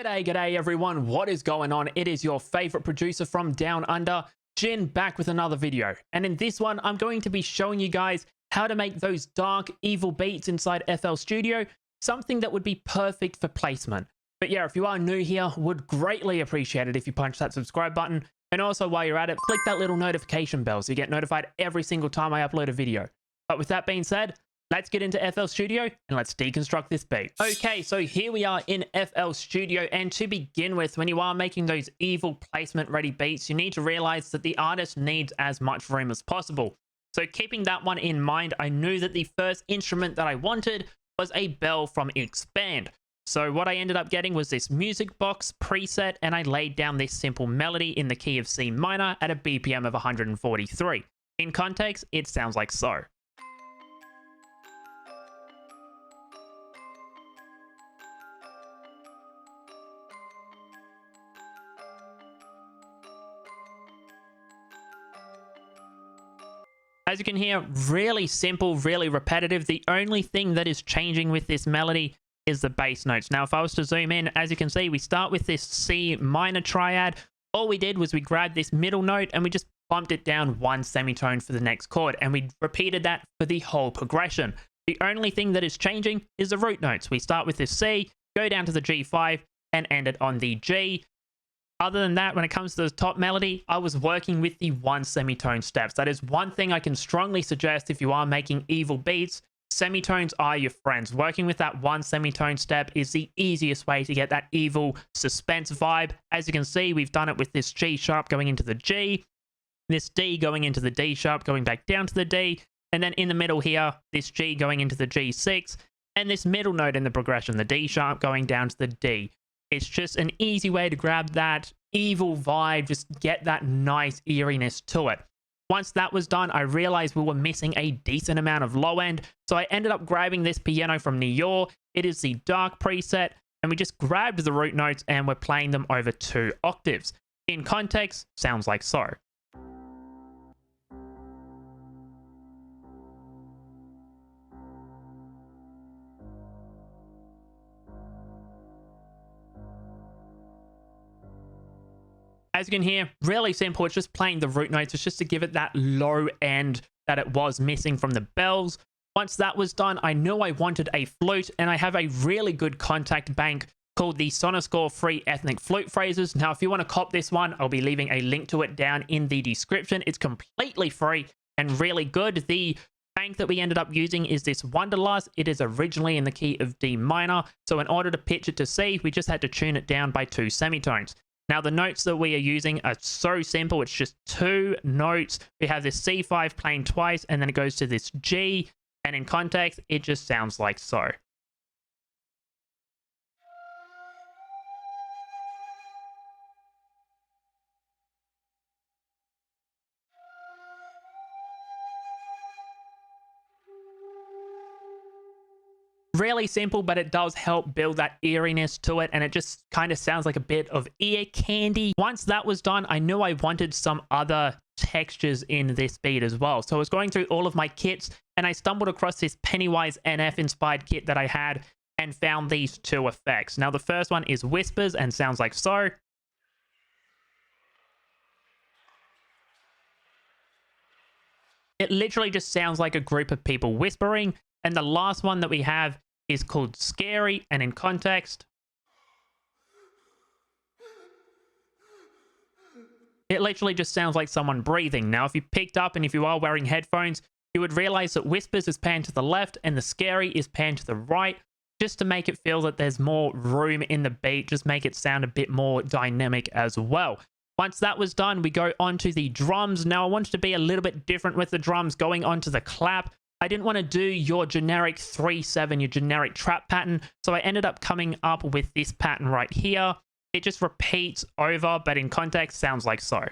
G'day everyone, what is going on? It is your favorite producer from Down Under, Jhin, back with another video. And in this one, I'm going to be showing you guys how to make those dark, evil beats inside FL Studio, something that would be perfect for placement. But yeah, if you are new here, would greatly appreciate it if you punch that subscribe button. And also while you're at it, flick that little notification bell so you get notified every single time I upload a video. But with that being said, let's get into FL Studio and let's deconstruct this beat. Okay, so here we are in FL Studio, and to begin with, when you are making those evil placement ready beats, you need to realize that the artist needs as much room as possible. So keeping that one in mind, I knew that the first instrument that I wanted was a bell from Expand. So what I ended up getting was this music box preset, and I laid down this simple melody in the key of C minor at a BPM of 143. In context, it sounds like so. As you can hear, really simple, really repetitive. The only thing that is changing with this melody is the bass notes. Now, if I was to zoom in, as you can see, we start with this C minor triad. All we did was we grabbed this middle note and we just bumped it down one semitone for the next chord, and we repeated that for the whole progression. The only thing that is changing is the root notes. We start with this C, go down to the G5, and end it on the G. Other than that, when it comes to the top melody, I was working with the one semitone steps. That is one thing I can strongly suggest if you are making evil beats. Semitones are your friends. Working with that one semitone step is the easiest way to get that evil suspense vibe. As you can see, we've done it with this G sharp going into the G, this D going into the D sharp, going back down to the D, and then in the middle here, this G going into the G6, and this middle note in the progression, the D sharp going down to the D. It's just an easy way to grab that evil vibe, just get that nice eeriness to it. Once that was done, I realized we were missing a decent amount of low end, so I ended up grabbing this piano from New York. It is the dark preset, and we just grabbed the root notes and we're playing them over 2 octaves. In context, sounds like so. As you can hear, really simple. It's just playing the root notes. It's just to give it that low end that it was missing from the bells. Once that was done, I knew I wanted a flute, and I have a really good contact bank called the Sonoscore Free Ethnic Flute Phrases. Now, if you want to cop this one, I'll be leaving a link to it down in the description. It's completely free and really good. The bank that we ended up using is this Wonderlust. It is originally in the key of D minor, so in order to pitch it to C, we just had to tune it down by 2 semitones. Now, the notes that we are using are so simple. It's just 2 notes. We have this C5 playing twice, and then it goes to this G. And in context, it just sounds like so. Really simple, but it does help build that eeriness to it, and it just kind of sounds like a bit of ear candy. Once that was done, I knew I wanted some other textures in this beat as well. So I was going through all of my kits, and I stumbled across this Pennywise NF inspired kit that I had and found these 2 effects. Now, the first one is whispers and sounds like so. It literally just sounds like a group of people whispering. And the last one that we have is called Scary, and in context, it literally just sounds like someone breathing. Now, if you picked up and if you are wearing headphones, you would realize that Whispers is panned to the left and the Scary is panned to the right, just to make it feel that there's more room in the beat, just make it sound a bit more dynamic as well. Once that was done, we go on to the drums. Now, I wanted to be a little bit different with the drums, going on to the clap. I didn't want to do your generic 3/7, your generic trap pattern, so I ended up coming up with this pattern right here. It just repeats over, but in context, sounds like so.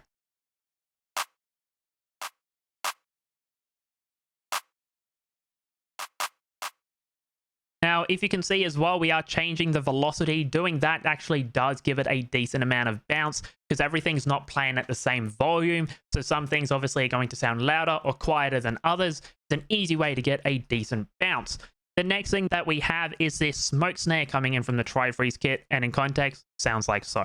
Now, if you can see as well, we are changing the velocity. Doing that actually does give it a decent amount of bounce because everything's not playing at the same volume. So some things obviously are going to sound louder or quieter than others. It's an easy way to get a decent bounce. The next thing that we have is this smoke snare coming in from the Tri-Freeze kit, and in context, sounds like so.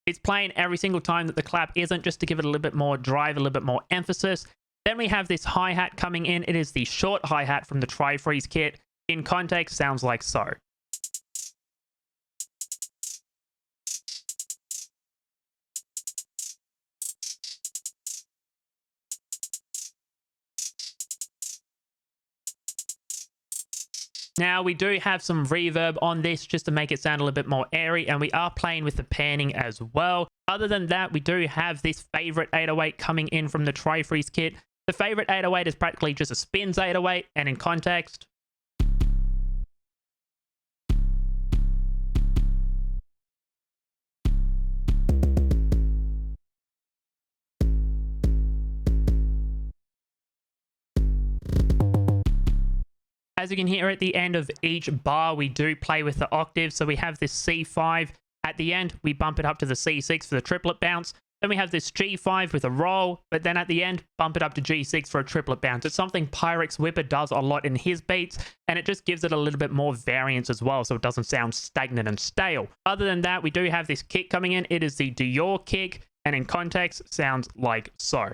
It's playing every single time that the clap isn't, just to give it a little bit more drive, a little bit more emphasis. Then we have this hi-hat coming in. It is the short hi-hat from the Tri-Freeze kit. In context, sounds like so. Now, we do have some reverb on this just to make it sound a little bit more airy, and we are playing with the panning as well. Other than that, we do have this favorite 808 coming in from the Tri-Freeze kit. The favorite 808 is practically just a spins 808, and in context, as you can hear at the end of each bar, we do play with the octaves. So we have this C5 at the end, we bump it up to the C6 for the triplet bounce. Then we have this G5 with a roll, but then at the end, bump it up to G6 for a triplet bounce. It's something Pyrex Whipper does a lot in his beats, and it just gives it a little bit more variance as well, so it doesn't sound stagnant and stale. Other than that, we do have this kick coming in. It is the Dior kick, and in context, sounds like so.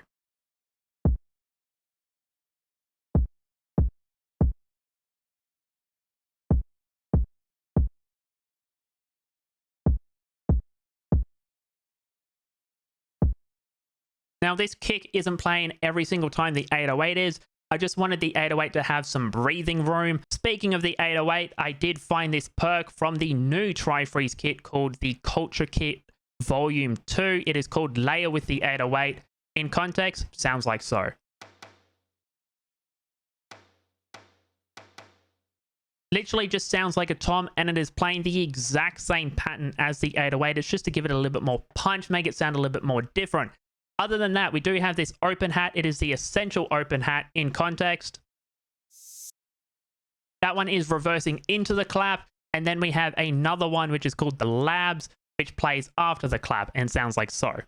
Now, this kick isn't playing every single time the 808 is. I just wanted the 808 to have some breathing room. Speaking of the 808, I did find this perk from the new Tri-Freeze kit called the Culture Kit Volume 2. It is called Layer with the 808. In context, sounds like so. Literally just sounds like a tom, and it is playing the exact same pattern as the 808. It's just to give it a little bit more punch, make it sound a little bit more different. Other than that, we do have this open hat. It is the essential open hat. In context, that one is reversing into the clap, and then we have another one which is called the labs, which plays after the clap and sounds like so.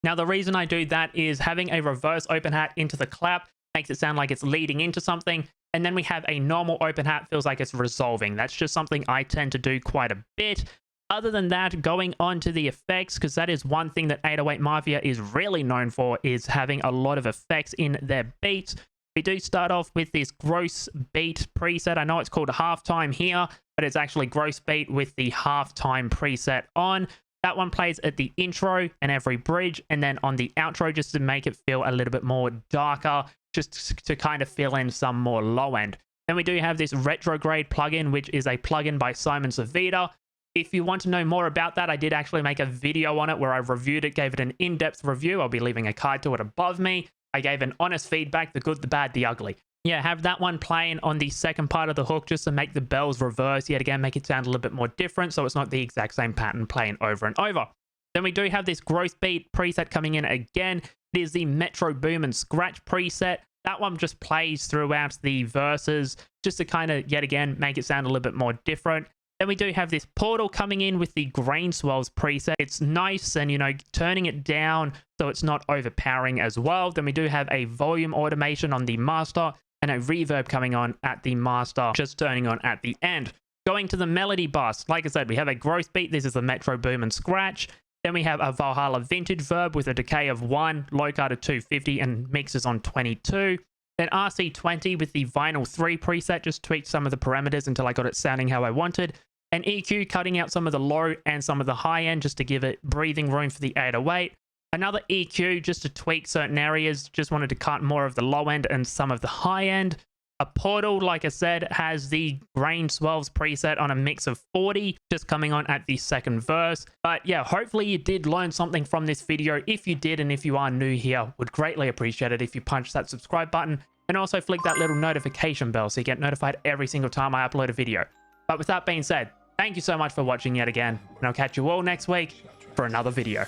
Now, the reason I do that is having a reverse open hat into the clap makes it sound like it's leading into something, and then we have a normal open hat feels like it's resolving. That's just something I tend to do quite a bit. Other than that, going on to the effects, because that is one thing that 808 Mafia is really known for, is having a lot of effects in their beats. We do start off with this gross beat preset. I know it's called halftime here, but it's actually gross beat with the halftime preset on. That one plays at the intro and every bridge, and then on the outro just to make it feel a little bit more darker, just to kind of fill in some more low end. Then we do have this retrograde plugin, which is a plugin by Simon Savita. If you want to know more about that, I did actually make a video on it where I reviewed it, gave it an in-depth review. I'll be leaving a card to it above me. I gave an honest feedback, the good, the bad, the ugly. Yeah, have that one playing on the second part of the hook just to make the bells reverse. Yet again, make it sound a little bit more different so it's not the exact same pattern playing over and over. Then we do have this gross beat preset coming in again. It is the Metro Boom and Scratch preset. That one just plays throughout the verses just to kind of, yet again, make it sound a little bit more different. Then we do have this Portal coming in with the Grain Swells preset. It's nice and, you know, turning it down so it's not overpowering as well. Then we do have a volume automation on the master and a reverb coming on at the master, just turning on at the end. Going to the melody bus, like I said, we have a gross beat. This is the Metro Boom and Scratch. Then we have a Valhalla Vintage Verb with a decay of 1, low card of 250, and mixes on 22. Then RC20 with the Vinyl 3 preset, just tweaked some of the parameters until I got it sounding how I wanted. An EQ cutting out some of the low and some of the high end just to give it breathing room for the 808. Another EQ just to tweak certain areas, just wanted to cut more of the low end and some of the high end. A Portal, like I said, has the Grain Swells preset on a mix of 40, just coming on at the second verse. But yeah, hopefully you did learn something from this video. If you did, and if you are new here, would greatly appreciate it if you punch that subscribe button and also flick that little notification bell so you get notified every single time I upload a video. But with that being said, thank you so much for watching yet again, and I'll catch you all next week for another video.